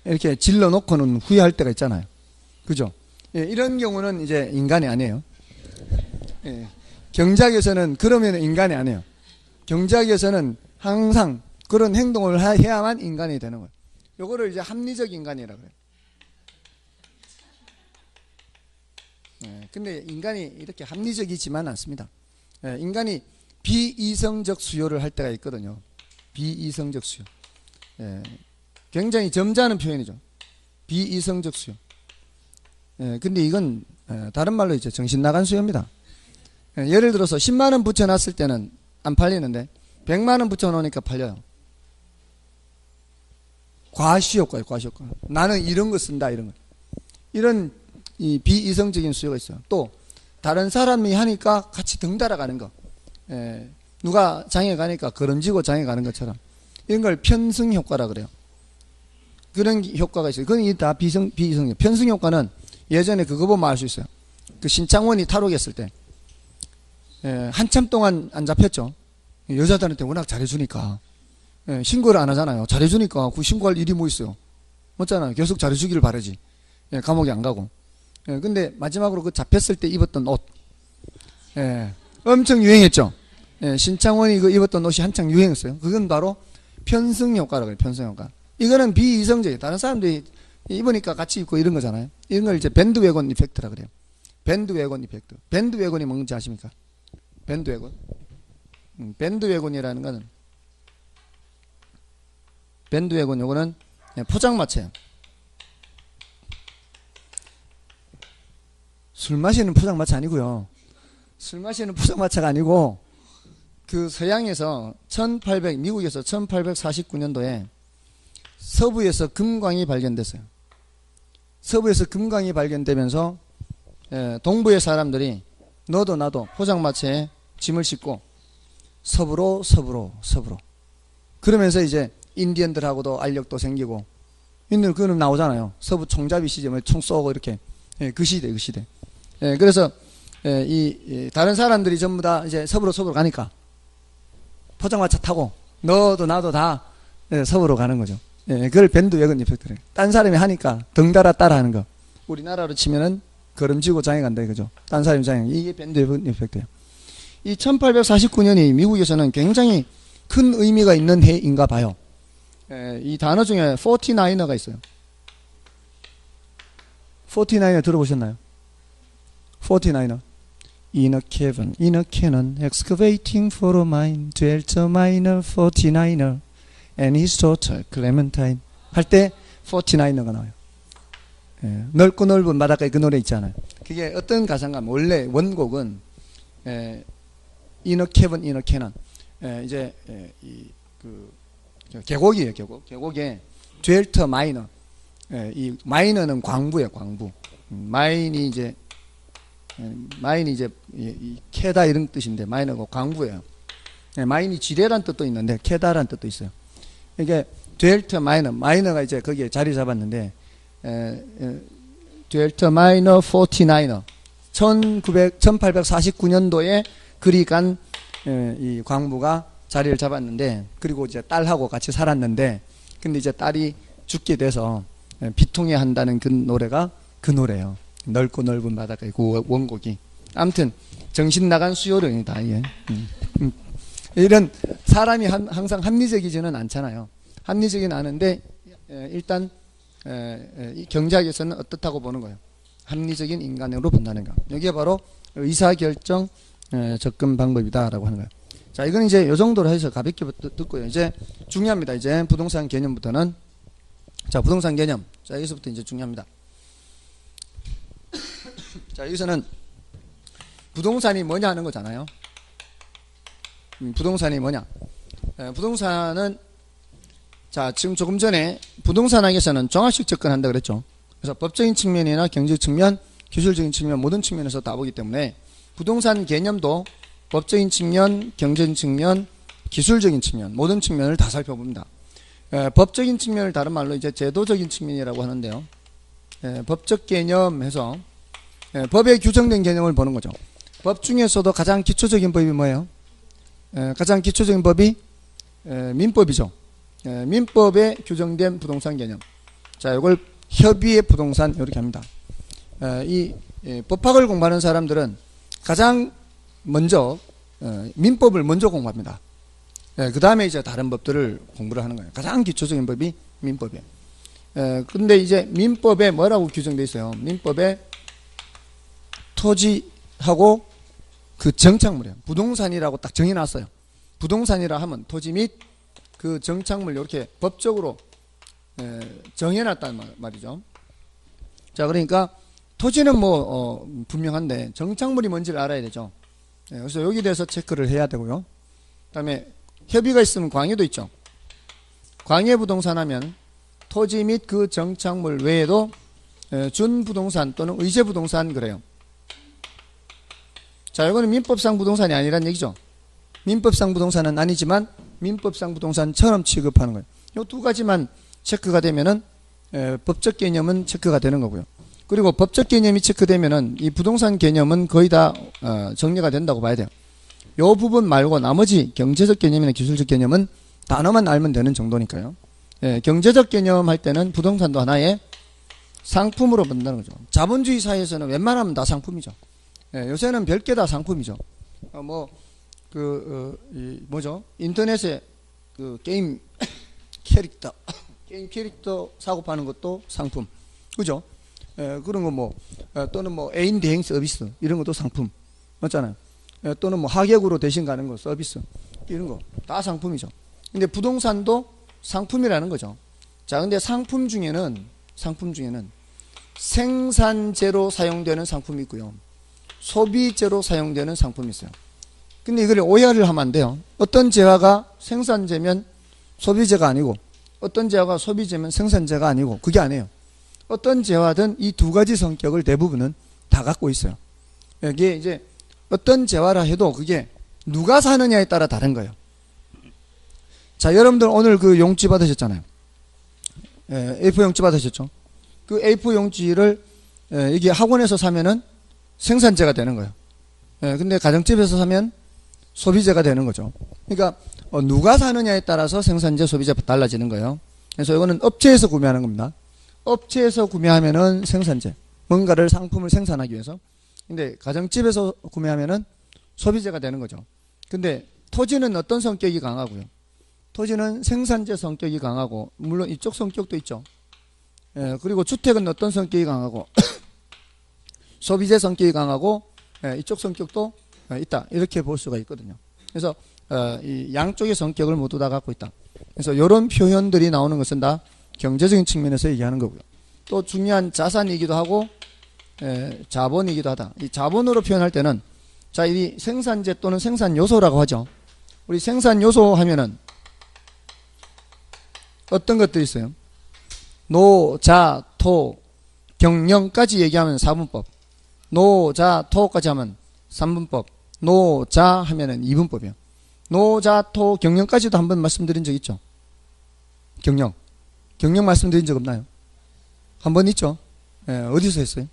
이렇게 질러 놓고는 후회할 때가 있잖아요. 그죠? 이런 경우는 이제 인간이 아니에요. 경제학에서는 그러면 인간이 아니에요. 경제학에서는 항상 그런 행동을 해야만 인간이 되는 거예요. 요거를 이제 합리적 인간이라고 해요. 근데 인간이 이렇게 합리적이지만 않습니다. 인간이 비이성적 수요를 할 때가 있거든요. 비이성적 수요. 굉장히 점잖은 표현이죠. 비이성적 수요. 근데 이건 다른 말로 이제 정신 나간 수요입니다. 예를 들어서 10만 원 붙여놨을 때는 안 팔리는데 100만 원 붙여놓으니까 팔려요. 과시효과예요. 과시효과. 나는 이런 거 쓴다. 이런 거. 이런 이 비이성적인 수요가 있어요. 또 다른 사람이 하니까 같이 덩달아 가는 거. 누가 장에 가니까 걸음지고 장에 가는 것처럼 이런 걸 편승 효과라 그래요. 그런 효과가 있어요. 그건 다 비이성. 편승 효과는 예전에 그거 보면 알 수 있어요. 그 신창원이 탈옥했을 때 한참 동안 안 잡혔죠. 여자들한테 워낙 잘해주니까 신고를 안 하잖아요. 잘해주니까 그 신고할 일이 뭐 있어요. 맞잖아요. 계속 잘해주기를 바라지. 감옥에 안 가고. 근데 마지막으로 그 잡혔을 때 입었던 옷 엄청 유행했죠. 신창원이 그 입었던 옷이 한창 유행했어요. 그건 바로 편승 효과라고 해요. 편승 효과. 이거는 비이성적이에요. 다른 사람들이 입으니까 같이 입고 이런 거잖아요. 이런 걸 이제 밴드웨건 이펙트라 그래요. 밴드웨건 이펙트. 밴드웨건이 뭔지 아십니까? 밴드웨건. 밴드웨건이라는 거는 밴드웨건 요거는 포장마차예요. 술 마시는 포장마차 아니고요. 술 마시는 포장마차가 아니고 그 서양에서 미국에서 1849년도에 서부에서 금광이 발견됐어요. 서부에서 금광이 발견되면서 동부의 사람들이 너도 나도 포장마차에 짐을 싣고 서부로 그러면서 이제 인디언들하고도 알력도 생기고 인디언 그거는 나오잖아요. 서부 총잡이 시점에 총 쏘고 이렇게 그 시대. 그래서 다른 사람들이 전부 다 이제 섭으로 가니까 포장마차 타고 너도 나도 다 섭으로 가는 거죠. 그걸 밴드웨건 이펙트래. 딴 사람이 하니까 덩달아 따라 하는 거. 우리나라로 치면은 걸음지고 장에 간다 이거죠. 딴 사람이 장에. 이게 밴드웨건 이펙트예요. 이 1849년이 미국에서는 굉장히 큰 의미가 있는 해인가 봐요. 이 단어 중에 49er가 있어요. 49er 들어보셨나요? 49er. In a cavern, in a cannon, excavating for a mine, dwelt a miner 49er and his daughter Clementine. 할 때 49er가 나와요. 넓고 넓은 바닷가에 그 노래 있잖아요. 그게 어떤 가사인가? 원래 원곡은 in a cavern, in a cannon. 이제 계곡이에요, 계곡. 계곡에 dwelt a miner. 이 마이너는 광부예요, 광부. 마인이 이제 캐다 이런 뜻인데 마이너가 광부예요. 마인이 지뢰란 뜻도 있는데 캐다란 뜻도 있어요. 이게 dwelt a miner, 마이너가 이제 거기에 자리 잡았는데 dwelt a miner 49er 1849년도에 그리 간 이 광부가 자리를 잡았는데, 그리고 이제 딸하고 같이 살았는데, 근데 이제 딸이 죽게 돼서 비통해 한다는 그 노래가 그 노래예요. 넓고 넓은 바닷가의 그 원곡이. 아무튼 정신 나간 수요령이다. 예. 이런 사람이 항상 합리적이지는 않잖아요. 합리적이는 않은데 일단 이 경제학에서는 어떻다고 보는 거예요. 합리적인 인간으로 본다는 거. 여기에 바로 의사결정 접근 방법이다라고 하는 거예요. 자, 이건 이제 요 정도로 해서 가볍게 듣고요. 이제 중요합니다. 이제 부동산 개념부터는, 자, 부동산 개념. 자, 여기서부터 이제 중요합니다. 자, 여기서는 부동산이 뭐냐 하는 거잖아요. 부동산이 뭐냐. 부동산은, 자, 지금 조금 전에 부동산학에서는 종합식 접근한다 그랬죠. 그래서 법적인 측면이나 경제적 측면, 기술적인 측면, 모든 측면에서 다 보기 때문에 부동산 개념도 법적인 측면, 경제적인 측면, 기술적인 측면, 모든 측면을 다 살펴봅니다. 법적인 측면을 다른 말로 이제 제도적인 측면이라고 하는데요. 법적 개념에서 법에 규정된 개념을 보는 거죠. 법 중에서도 가장 기초적인 법이 뭐예요? 가장 기초적인 법이 민법이죠. 민법에 규정된 부동산 개념. 자, 이걸 협의의 부동산 이렇게 합니다. 이 법학을 공부하는 사람들은 가장 먼저 민법을 먼저 공부합니다. 그 다음에 이제 다른 법들을 공부를 하는 거예요. 가장 기초적인 법이 민법이에요. 근데 이제 민법에 뭐라고 규정되어 있어요? 민법에 토지하고 그 정착물이에요. 부동산이라고 딱 정해놨어요. 부동산이라 하면 토지 및 그 정착물 이렇게 법적으로 정해놨단 말이죠. 자, 그러니까 토지는 뭐 분명한데 정착물이 뭔지를 알아야 되죠. 그래서 여기 대해서 체크를 해야 되고요. 그 다음에 협의가 있으면 광해도 있죠. 광해 부동산 하면 토지 및 그 정착물 외에도 준부동산 또는 의제부동산 그래요. 자, 이거는 민법상 부동산이 아니란 얘기죠. 민법상 부동산은 아니지만 민법상 부동산처럼 취급하는 거예요. 이 두 가지만 체크가 되면은 법적 개념은 체크가 되는 거고요. 그리고 법적 개념이 체크되면은 이 부동산 개념은 거의 다 정리가 된다고 봐야 돼요. 이 부분 말고 나머지 경제적 개념이나 기술적 개념은 단어만 알면 되는 정도니까요. 경제적 개념 할 때는 부동산도 하나의 상품으로 본다는 거죠. 자본주의 사회에서는 웬만하면 다 상품이죠. 요새는 별게 다 상품이죠. 뭐죠? 인터넷에 그 게임 캐릭터 사고 파는 것도 상품. 그죠? 그런 거 또는 애인 대행 서비스 이런 것도 상품. 맞잖아요. 또는 하객으로 대신 가는 거 서비스. 이런 거 다 상품이죠. 근데 부동산도 상품이라는 거죠. 자, 근데 상품 중에는 생산재로 사용되는 상품이 있고요. 소비재로 사용되는 상품이 있어요. 근데 이걸 오해를 하면 안 돼요. 어떤 재화가 생산재면 소비재가 아니고 어떤 재화가 소비재면 생산재가 아니고 그게 아니에요. 어떤 재화든 이 두 가지 성격을 대부분은 다 갖고 있어요. 이게 이제 어떤 재화라 해도 그게 누가 사느냐에 따라 다른 거예요. 자, 여러분들 오늘 그 용지 받으셨잖아요. A4 용지 받으셨죠? 그 A4 용지를 이게 학원에서 사면은 생산재가 되는 거예요. 근데 가정집에서 사면 소비재가 되는 거죠. 그러니까 누가 사느냐에 따라서 생산재, 소비재가 달라지는 거예요. 그래서 이거는 업체에서 구매하는 겁니다. 업체에서 구매하면은 생산재, 뭔가를 상품을 생산하기 위해서. 근데 가정집에서 구매하면은 소비재가 되는 거죠. 근데 토지는 어떤 성격이 강하고요? 토지는 생산재 성격이 강하고, 물론 이쪽 성격도 있죠. 그리고 주택은 어떤 성격이 강하고 소비재 성격이 강하고 이쪽 성격도 있다, 이렇게 볼 수가 있거든요. 그래서 이 양쪽의 성격을 모두 다 갖고 있다. 그래서 이런 표현들이 나오는 것은 다 경제적인 측면에서 얘기하는 거고요. 또 중요한 자산이기도 하고 자본이기도 하다. 이 자본으로 표현할 때는, 자, 이 생산재 또는 생산 요소라고 하죠. 우리 생산 요소 하면은 어떤 것들이 있어요? 노, 자, 토, 경영까지 얘기하면 4분법, 노, 자, 토까지 하면 3분법, 노, 자 하면은 2분법이에요. 노, 자, 토, 경영까지도 한번 말씀드린 적 있죠? 경영 말씀드린 적 없나요? 한 번 있죠? 어디서 했어요?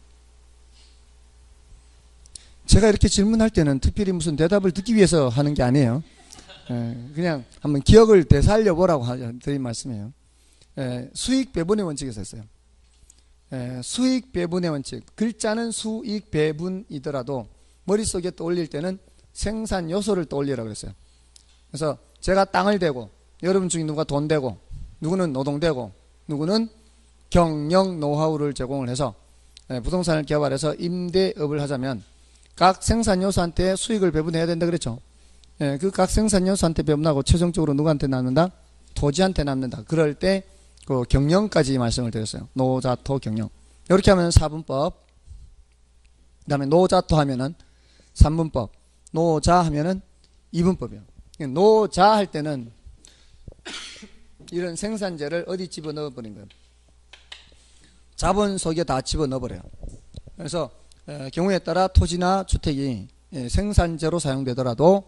제가 이렇게 질문할 때는 특별히 무슨 대답을 듣기 위해서 하는 게 아니에요. 그냥 한번 기억을 되살려 보라고 드린 말씀이에요. 수익 배분의 원칙에서 했어요. 수익 배분의 원칙. 글자는 수익 배분이더라도 머릿속에 떠올릴 때는 생산 요소를 떠올리라고 그랬어요. 그래서 제가 땅을 대고, 여러분 중에 누가 돈 대고, 누구는 노동 대고, 누구는 경영 노하우를 제공을 해서 부동산을 개발해서 임대업을 하자면 각 생산 요소한테 수익을 배분해야 된다 그랬죠. 그 각 생산 요소한테 배분하고 최종적으로 누구한테 남는다? 토지한테 남는다. 그럴 때 그 경영까지 말씀을 드렸어요. 노자토 경영. 이렇게 하면 4분법. 그 다음에 노자토 하면은 3분법. 노자 하면은 2분법이에요. 노자 할 때는 이런 생산재를 어디 집어넣어 버린 거예요? 자본 속에 다 집어넣어 버려요. 그래서 경우에 따라 토지나 주택이 생산재로 사용되더라도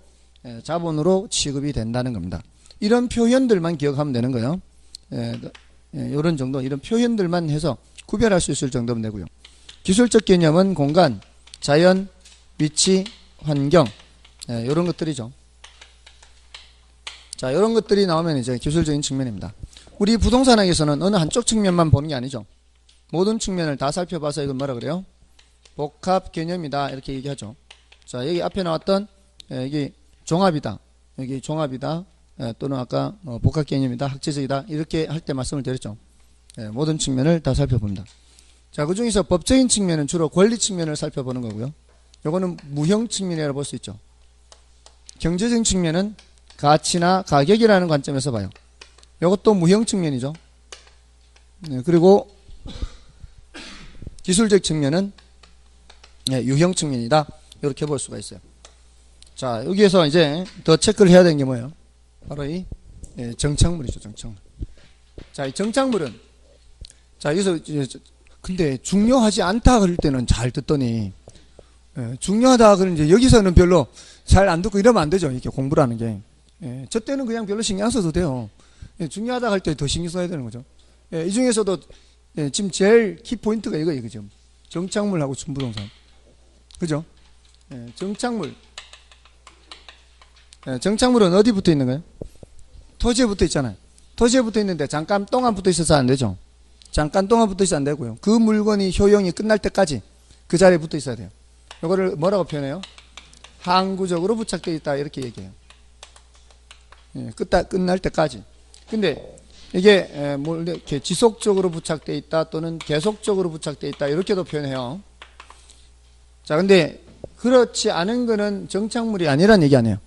자본으로 취급이 된다는 겁니다. 이런 표현들만 기억하면 되는 거예요. 이런 정도, 이런 표현들만 해서 구별할 수 있을 정도면 되고요. 기술적 개념은 공간, 자연, 위치, 환경, 이런 것들이죠. 자, 이런 것들이 나오면 이제 기술적인 측면입니다. 우리 부동산학에서는 어느 한쪽 측면만 보는 게 아니죠. 모든 측면을 다 살펴봐서 이걸 뭐라 그래요? 복합 개념이다, 이렇게 얘기하죠. 자, 여기 앞에 나왔던 여기 종합이다, 여기 종합이다, 또는 아까 복합 개념이다, 학제적이다, 이렇게 할 때 말씀을 드렸죠. 모든 측면을 다 살펴봅니다. 자, 그 중에서 법적인 측면은 주로 권리 측면을 살펴보는 거고요. 요거는 무형 측면이라고 볼 수 있죠. 경제적인 측면은 가치나 가격이라는 관점에서 봐요. 요것도 무형 측면이죠. 그리고 기술적 측면은 유형 측면이다, 이렇게 볼 수가 있어요. 자, 여기에서 이제 더 체크를 해야 되는 게 뭐예요? 바로 이 정착물이죠. 정착물. 자, 이 정착물은, 자, 여기서 근데 중요하지 않다 그럴 때는 잘 듣더니 중요하다 그러면 이제 여기서는 별로 잘 안 듣고 이러면 안 되죠. 이렇게 공부를 하는 게. 저 때는 그냥 별로 신경 안 써도 돼요. 중요하다 할 때 더 신경 써야 되는 거죠. 이 중에서도 지금 제일 키포인트가 이거예요. 그죠? 정착물하고 준부동산. 그죠? 정착물. 정착물은 어디 붙어 있는 거예요? 토지에 붙어 있잖아요. 토지에 붙어 있는데 잠깐 동안 붙어 있어서 안 되죠. 잠깐 동안 붙어 있어서 안 되고요. 그 물건이 효용이 끝날 때까지 그 자리에 붙어 있어야 돼요. 이거를 뭐라고 표현해요? 항구적으로 부착되어 있다, 이렇게 얘기해요. 끝날 때까지. 근데 이게 뭐 이렇게 지속적으로 부착되어 있다 또는 계속적으로 부착되어 있다, 이렇게도 표현해요. 자, 근데 그렇지 않은 거는 정착물이 아니란 얘기 아니에요.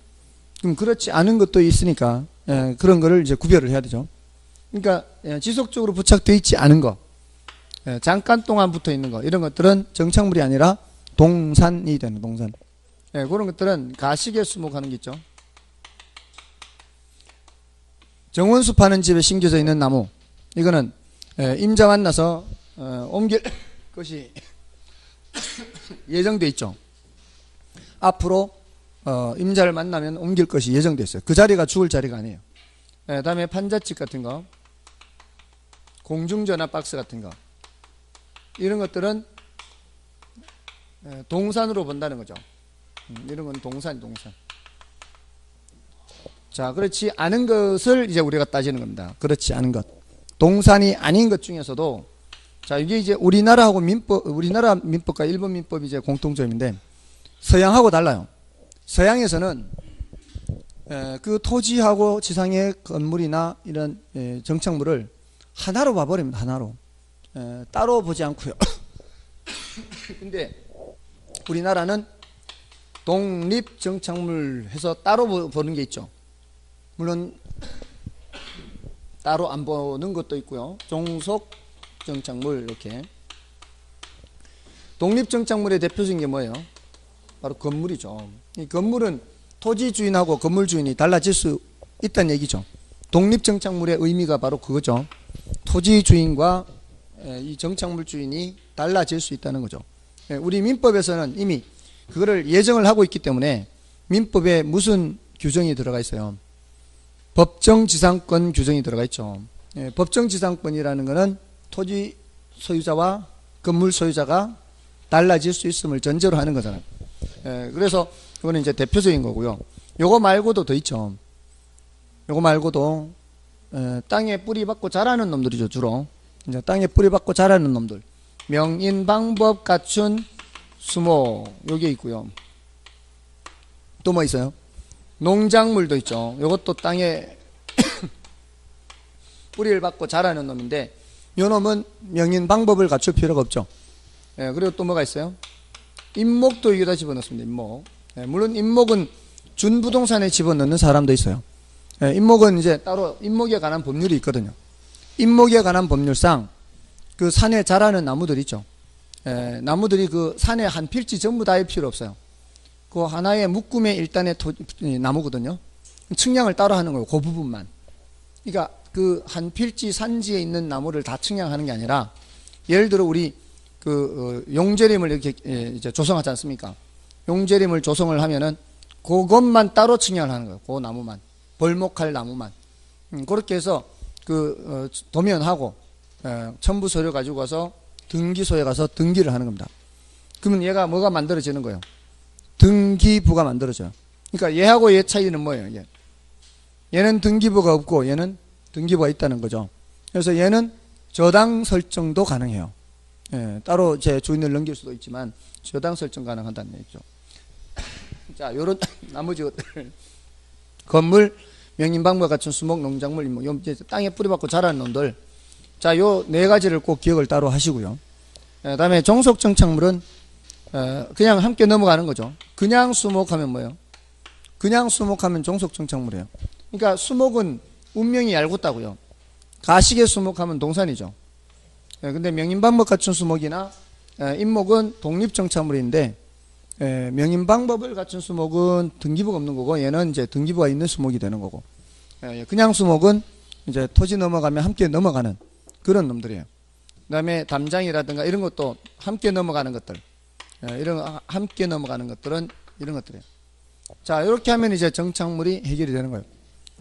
그럼 그렇지 않은 것도 있으니까 그런 거를 이제 구별을 해야 되죠. 그러니까 지속적으로 부착되어 있지 않은 거, 잠깐 동안 붙어 있는 거, 이런 것들은 정착물이 아니라 동산이 되는, 동산. 그런 것들은 가시에 수목하는 게 있죠. 정원수 파는 집에 심겨져 있는 나무, 이거는 임자 만나서 옮길 것이 예정돼 있죠. 앞으로 임자를 만나면 옮길 것이 예정돼 있어요. 그 자리가 죽을 자리가 아니에요. 그 다음에 판자집 같은 거, 공중전화 박스 같은 거, 이런 것들은 동산으로 본다는 거죠. 이런 건 동산. 자, 그렇지 않은 것을 이제 우리가 따지는 겁니다. 그렇지 않은 것. 동산이 아닌 것 중에서도, 자, 이게 이제 우리나라 민법과 일본 민법이 이제 공통점인데, 서양하고 달라요. 서양에서는 그 토지하고 지상의 건물이나 이런 정착물을 하나로 봐버립니다. 하나로. 따로 보지 않고요. 근데 우리나라는 독립 정착물 해서 따로 보는 게 있죠. 물론 따로 안 보는 것도 있고요. 종속 정착물, 이렇게. 독립 정착물의 대표적인 게 뭐예요? 바로 건물이죠. 이 건물은 토지 주인하고 건물 주인이 달라질 수 있다는 얘기죠. 독립 정착물의 의미가 바로 그거죠. 토지 주인과 이 정착물 주인이 달라질 수 있다는 거죠. 우리 민법에서는 이미 그거를 예정을 하고 있기 때문에 민법에 무슨 규정이 들어가 있어요? 법정지상권 규정이 들어가 있죠. 법정지상권이라는 것은 토지 소유자와 건물 소유자가 달라질 수 있음을 전제로 하는 거잖아요. 그래서 그거는 이제 대표적인 거고요. 요거 말고도 더 있죠. 요거 말고도 땅에 뿌리 박고 자라는 놈들이죠. 주로 이제 땅에 뿌리 박고 자라는 놈들, 명인 방법 갖춘 수목, 요게 있고요. 또 뭐 있어요? 농작물도 있죠. 요것도 땅에 뿌리를 박고 자라는 놈인데, 요 놈은 명인 방법을 갖출 필요가 없죠. 그리고 또 뭐가 있어요? 임목도 여기다 집어넣습니다. 임목. 물론 임목은 준부동산에 집어넣는 사람도 있어요. 임목은 이제 따로 임목에 관한 법률이 있거든요. 임목에 관한 법률상 그 산에 자라는 나무들 있죠. 나무들이 그 산에 한 필지 전부 다일 필요 없어요. 그 하나의 묶음의 일단의 나무거든요. 측량을 따로 하는 거예요. 그 부분만. 그러니까 그 한 필지 산지에 있는 나무를 다 측량하는 게 아니라, 예를 들어 우리 그 용재림을 이렇게 이제 조성하지 않습니까? 용재림을 조성을 하면은 그것만 따로 측량을 하는 거예요. 그 나무만, 벌목할 나무만. 그렇게 해서 그 도면하고 첨부 서류 가지고 가서 등기소에 가서 등기를 하는 겁니다. 그러면 얘가 뭐가 만들어지는 거예요? 등기부가 만들어져요. 그러니까 얘하고 얘 차이는 뭐예요? 얘는 등기부가 없고 얘는 등기부가 있다는 거죠. 그래서 얘는 저당 설정도 가능해요. 따로 제 주인을 넘길 수도 있지만 저당 설정 가능하다는 얘기죠. 자, 요런 나머지 것들, 건물, 명인방법 갖춘 수목, 농작물, 임목, 요 땅에 뿌리박고 자라는 놈들. 자, 요 네 가지를 꼭 기억을 따로 하시고요. 다음에 종속정착물은 그냥 함께 넘어가는 거죠. 그냥 수목하면 뭐예요? 그냥 수목하면 종속정착물이에요. 그러니까 수목은 운명이 얄궂다고요. 가시게 수목하면 동산이죠. 근데 명인방법 갖춘 수목이나 임목은 독립정착물인데, 명인방법을 갖춘 수목은 등기부가 없는 거고, 얘는 이제 등기부가 있는 수목이 되는 거고, 그냥 수목은 이제 토지 넘어가면 함께 넘어가는 그런 놈들이에요. 그 다음에 담장이라든가 이런 것도 함께 넘어가는 것들, 이런 함께 넘어가는 것들은 이런 것들이에요. 자, 이렇게 하면 이제 정착물이 해결이 되는 거예요.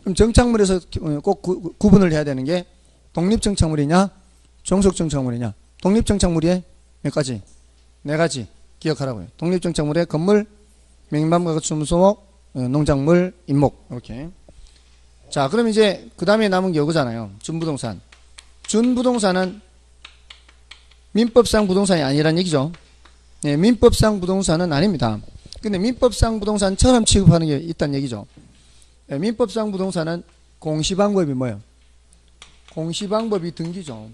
그럼 정착물에서 꼭 구분을 해야 되는 게 독립정착물이냐 종속정착물이냐. 독립정착물이 몇 가지? 네 가지 기억하라고요. 독립정착물의 건물, 명인방법 갖춘 수목, 농작물, 임목, 이렇게. 자, 그럼 이제 그 다음에 남은 게 이거잖아요. 준부동산. 준부동산은 민법상 부동산이 아니란 얘기죠. 민법상 부동산은 아닙니다. 근데 민법상 부동산처럼 취급하는 게 있다는 얘기죠. 민법상 부동산은 공시방법이 뭐예요? 공시방법이 등기죠.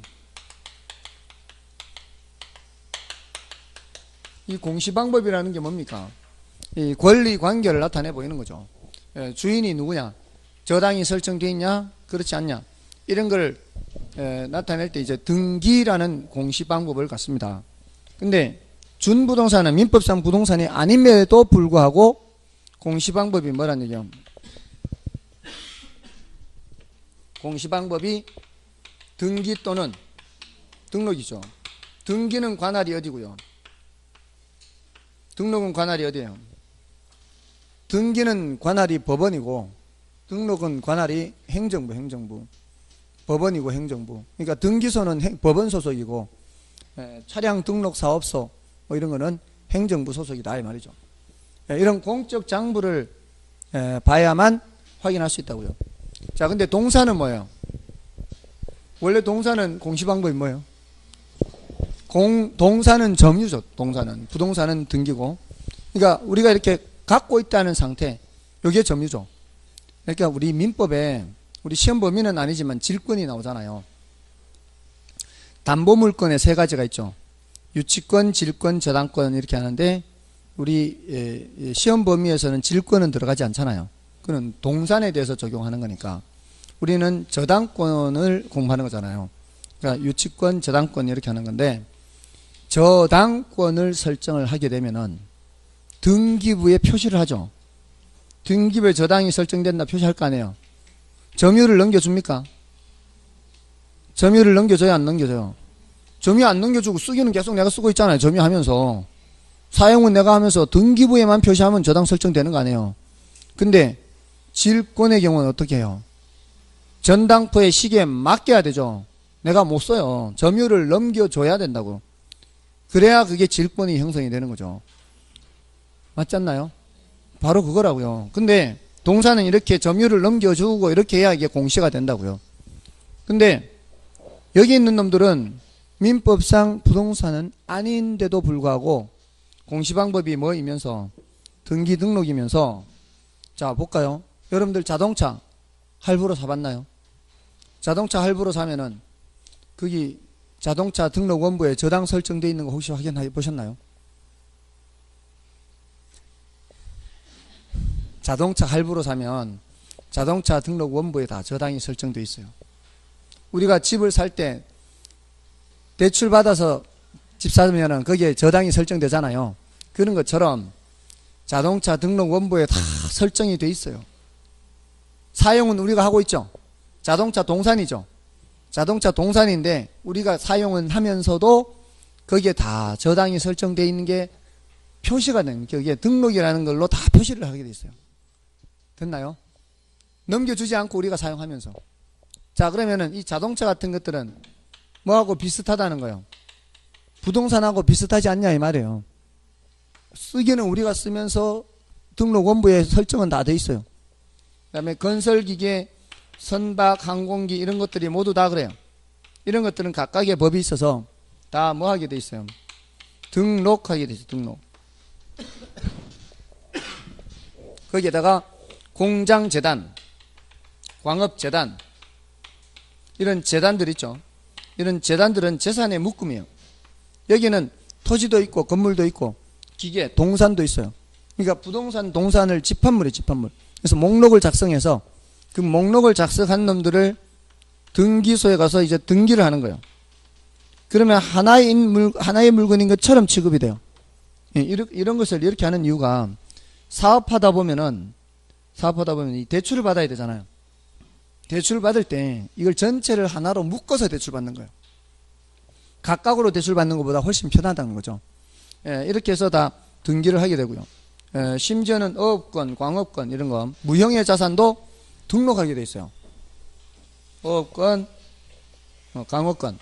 이 공시방법이라는 게 뭡니까? 이 권리 관계를 나타내 보이는 거죠. 주인이 누구냐? 저당이 설정되어 있냐? 그렇지 않냐? 이런 걸 나타낼 때 이제 등기라는 공시방법을 갖습니다. 근데 준부동산은 민법상 부동산이 아님에도 불구하고 공시방법이 뭐란 얘기예요? 공시방법이 등기 또는 등록이죠. 등기는 관할이 어디고요? 등록은 관할이 어디예요? 등기는 관할이 법원이고 등록은 관할이 행정부. 법원이고 행정부. 그러니까 등기소는 법원 소속이고 차량 등록 사업소 뭐 이런 거는 행정부 소속이다 이 말이죠. 이런 공적 장부를 봐야만 확인할 수 있다고요. 자, 근데 동사는 뭐예요? 원래 동사는 공시방법이 뭐예요? 동사는 점유죠. 동사는. 부동산은 등기고. 그러니까 우리가 이렇게 갖고 있다는 상태, 이게 점유죠. 그러니까 우리 민법에 우리 시험 범위는 아니지만 질권이 나오잖아요. 담보물권에 세 가지가 있죠. 유치권, 질권, 저당권 이렇게 하는데 우리 시험 범위에서는 질권은 들어가지 않잖아요. 그는 동산에 대해서 적용하는 거니까 우리는 저당권을 공부하는 거잖아요. 그러니까 유치권, 저당권 이렇게 하는 건데 저당권을 설정을 하게 되면은 등기부에 표시를 하죠. 등기부에 저당이 설정된다 표시할 거 아니에요. 점유를 넘겨줍니까? 점유를 넘겨줘야 안 넘겨줘요? 점유 안 넘겨주고 쓰기는 계속 내가 쓰고 있잖아요. 점유하면서. 사용은 내가 하면서 등기부에만 표시하면 저당 설정되는 거 아니에요. 근데 질권의 경우는 어떻게 해요? 전당포의 시기에 맡겨야 되죠. 내가 못 써요. 점유를 넘겨줘야 된다고. 그래야 그게 질권이 형성이 되는 거죠. 맞지 않나요? 바로 그거라고요. 근데 동사는 이렇게 점유를 넘겨주고 이렇게 해야 이게 공시가 된다고요. 근데 여기 있는 놈들은 민법상 부동산은 아닌데도 불구하고 공시방법이 뭐이면서 등기 등록이면서 자 볼까요? 여러분들 자동차 할부로 사봤나요? 자동차 할부로 사면은 거기 자동차 등록 원부에 저당 설정되어 있는 거 혹시 확인해 보셨나요? 자동차 할부로 사면 자동차 등록 원부에 다 저당이 설정되어 있어요. 우리가 집을 살 때 대출 받아서 집 사면은 거기에 저당이 설정되잖아요. 그런 것처럼 자동차 등록 원부에 다 설정이 되어 있어요. 사용은 우리가 하고 있죠. 자동차 동산이죠. 자동차 동산인데 우리가 사용은 하면서도 거기에 다 저당이 설정되어 있는 게 표시가 되는 거기에 등록이라는 걸로 다 표시를 하게 돼 있어요. 됐나요? 넘겨주지 않고 우리가 사용하면서. 자, 그러면은 이 자동차 같은 것들은 뭐하고 비슷하다는 거예요? 부동산하고 비슷하지 않냐 이 말이에요. 쓰기는 우리가 쓰면서 등록 원부에 설정은 다 돼 있어요. 그 다음에 건설기계, 선박, 항공기 이런 것들이 모두 다 그래요. 이런 것들은 각각의 법이 있어서 다 뭐 하게 돼 있어요? 등록하게 돼 있어요. 등록. 거기에다가 공장재단, 광업재단 이런 재단들 있죠. 이런 재단들은 재산의 묶음이에요. 여기는 토지도 있고 건물도 있고 기계, 동산도 있어요. 그러니까 부동산, 동산을 집합물이에요. 집합물. 그래서 목록을 작성해서 그 목록을 작성한 놈들을 등기소에 가서 이제 등기를 하는 거예요. 그러면 하나의 물건인 것처럼 취급이 돼요. 이런 것을 이렇게 하는 이유가 사업하다 보면 이 대출을 받아야 되잖아요. 대출을 받을 때 이걸 전체를 하나로 묶어서 대출 받는 거예요. 각각으로 대출 받는 것보다 훨씬 편하다는 거죠. 이렇게 해서 다 등기를 하게 되고요. 심지어는 어업권, 광업권 이런 거 무형의 자산도 등록하게 돼 있어요. 어업권, 광업권.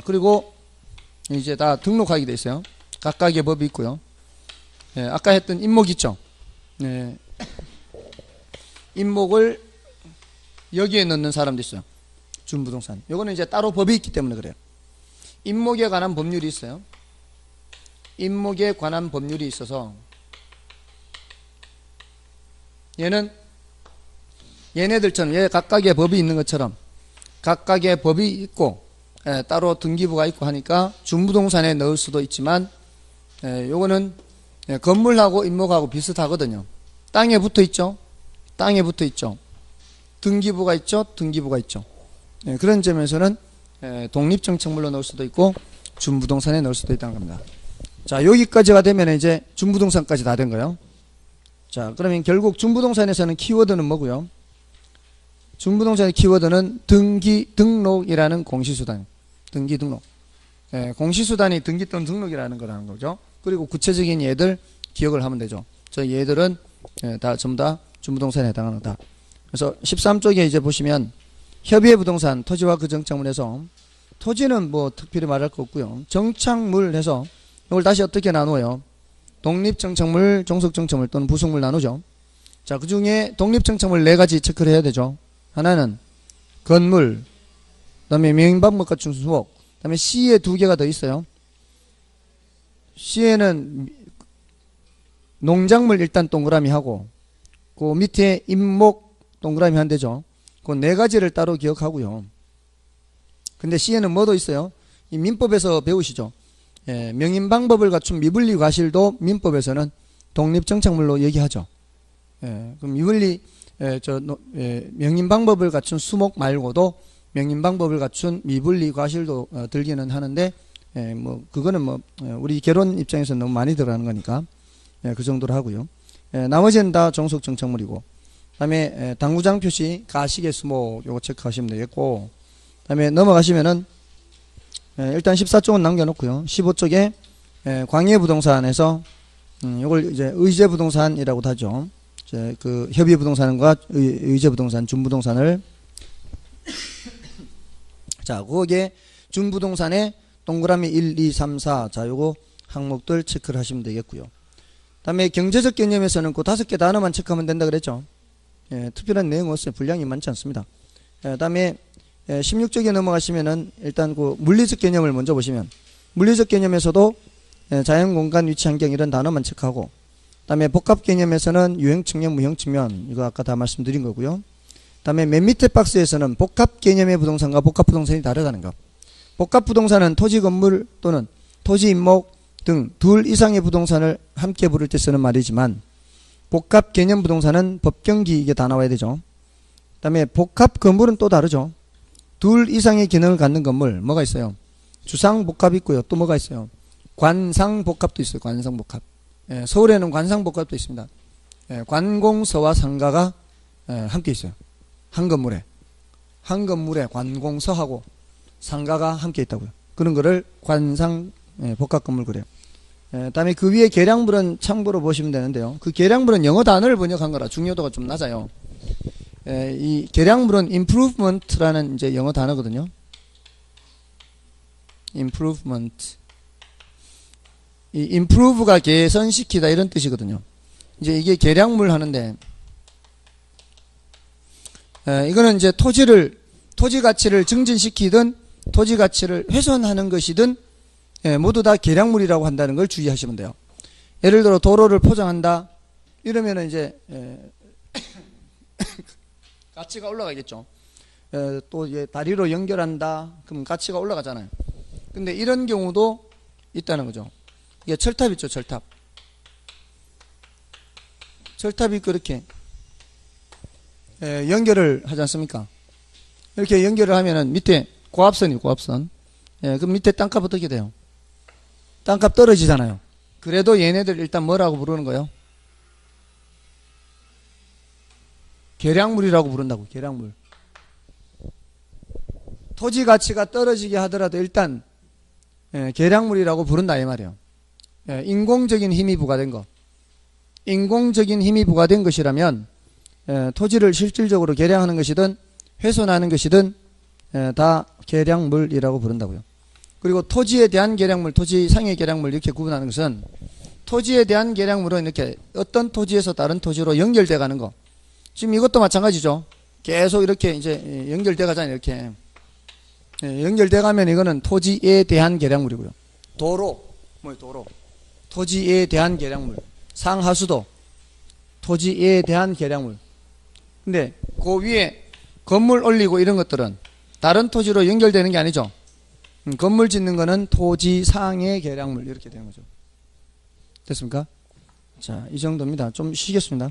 그리고 이제 다 등록하게 돼 있어요. 각각의 법이 있고요. 아까 했던 임목 있죠. 임목을 여기에 넣는 사람도 있어요. 준부동산. 요거는 이제 따로 법이 있기 때문에 그래요. 임목에 관한 법률이 있어요. 임목에 관한 법률이 있어서 얘네들처럼 얘 각각의 법이 있는 것처럼 각각의 법이 있고 따로 등기부가 있고 하니까 준부동산에 넣을 수도 있지만 요거는 건물하고 임목하고 비슷하거든요. 땅에 붙어 있죠. 땅에 붙어 있죠. 등기부가 있죠. 등기부가 있죠. 그런 점에서는 독립정책물로 넣을 수도 있고 준부동산에 넣을 수도 있다는 겁니다. 자, 여기까지가 되면 이제 준부동산까지 다 된 거예요. 자, 그러면 결국 준부동산에서는 키워드는 뭐고요? 준부동산의 키워드는 등기, 등록이라는 공시수단. 등기, 등록. 공시수단이 등기 또는 등록이라는 거라는 거죠. 그리고 구체적인 예들 기억을 하면 되죠. 저 예들은 다 전부 다 준부동산에 해당하는 거다. 그래서 13쪽에 이제 보시면 협의의 부동산, 토지와 그 정착물에서 토지는 뭐 특별히 말할 거 없고요. 정착물 해서 이걸 다시 어떻게 나누어요? 독립정착물, 종속정착물 또는 부속물 나누죠. 자, 그 중에 독립정착물 4가지 체크를 해야 되죠. 하나는 건물, 그 다음에 명인방법 갖춘 수목, 그 다음에 C에 2개가 더 있어요. C에는 농작물 일단 동그라미 하고, 그 밑에 임목 동그라미 한 대죠. 그 4가지를 따로 기억하고요. 근데 C에는 뭐도 있어요? 이 민법에서 배우시죠. 예, 명인방법을 갖춘 미분리 과실도 민법에서는 독립정착물로 얘기하죠. 예, 그럼 미분리 명인방법을 갖춘 수목 말고도 명인방법을 갖춘 미분리 과실도 들기는 하는데, 뭐 그거는 우리 결혼 입장에서 너무 많이 들어가는 거니까 그 정도로 하고요. 나머지는 다 종속정착물이고, 그다음에 당구장 표시 가시계 수목 요거 체크하시면 되겠고, 그다음에 넘어가시면은 일단 14쪽은 남겨놓고요. 15쪽에 광해부동산에서 이걸 이제 의제부동산이라고도 하죠. 이제 그 협의부동산과 의제부동산, 준부동산을 자, 거기에 준부동산에 동그라미 1, 2, 3, 4 자, 요거 항목들 체크를 하시면 되겠고요. 그다음에 경제적 개념에서는 그 5개 단어만 체크하면 된다 그랬죠. 특별한 내용 없어요. 분량이 많지 않습니다. 그다음에 16쪽에 넘어가시면은 일단 그 물리적 개념을 먼저 보시면, 물리적 개념에서도 자연, 공간, 위치, 환경 이런 단어만 체크하고, 그다음에 복합 개념에서는 유형 측면, 무형 측면 이거 아까 다 말씀드린 거고요. 그다음에 맨 밑에 박스에서는 복합 개념의 부동산과 복합 부동산이 다르다는 거. 복합 부동산은 토지, 건물 또는 토지, 임목 등 둘 이상의 부동산을 함께 부를 때 쓰는 말이지만, 복합 개념 부동산은 법경기 이게 다 나와야 되죠. 그다음에 복합 건물은 또 다르죠. 둘 이상의 기능을 갖는 건물 뭐가 있어요? 주상복합이 있고요. 또 뭐가 있어요? 관상복합도 있어요. 관상복합. 서울에는 관상복합도 있습니다. 관공서와 상가가 함께 있어요. 한 건물에 관공서하고 상가가 함께 있다고요. 그런 거를 관상복합 건물 그래요. 다음에 그 위에 계량물은 참고로 보시면 되는데요. 그 계량물은 영어 단어를 번역한 거라 중요도가 좀 낮아요. 이 계량물은 improvement라는 이제 영어 단어거든요. improvement. 이 improve가 개선시키다 이런 뜻이거든요. 이제 이게 계량물 하는데, 이거는 이제 토지 가치를 증진시키든 토지 가치를 훼손하는 것이든 모두 다 계량물이라고 한다는 걸 주의하시면 돼요. 예를 들어 도로를 포장한다 이러면은 이제 가치가 올라가겠죠. 또 이제 다리로 연결한다 그럼 가치가 올라가잖아요. 근데 이런 경우도 있다는 거죠. 이게 철탑 있죠. 철탑이 그렇게 연결을 하지 않습니까? 이렇게 연결을 하면은 밑에 고압선이 고압선. 그럼 밑에 땅값 어떻게 돼요? 땅값 떨어지잖아요. 그래도 얘네들 일단 뭐라고 부르는 거예요? 계량물이라고 부른다고. 계량물. 토지 가치가 떨어지게 하더라도 일단 계량물이라고 부른다 이 말이에요. 인공적인 힘이 부과된 거. 인공적인 힘이 부과된 것이라면 토지를 실질적으로 계량하는 것이든 훼손하는 것이든 다 계량물이라고 부른다고요. 그리고 토지에 대한 계량물, 토지 상의 계량물 이렇게 구분하는 것은, 토지에 대한 계량물은 이렇게 어떤 토지에서 다른 토지로 연결돼 가는 거. 지금 이것도 마찬가지죠. 계속 이렇게 이제 연결돼 가잖아요. 이렇게 연결돼 가면 이거는 토지에 대한 계량물이고요. 도로, 도로. 토지에 대한 계량물. 상하수도, 토지에 대한 계량물. 근데 그 위에 건물 올리고 이런 것들은 다른 토지로 연결되는 게 아니죠. 건물 짓는 거는 토지상의 계량물 이렇게 되는 거죠. 됐습니까? 자, 이 정도입니다. 좀 쉬겠습니다.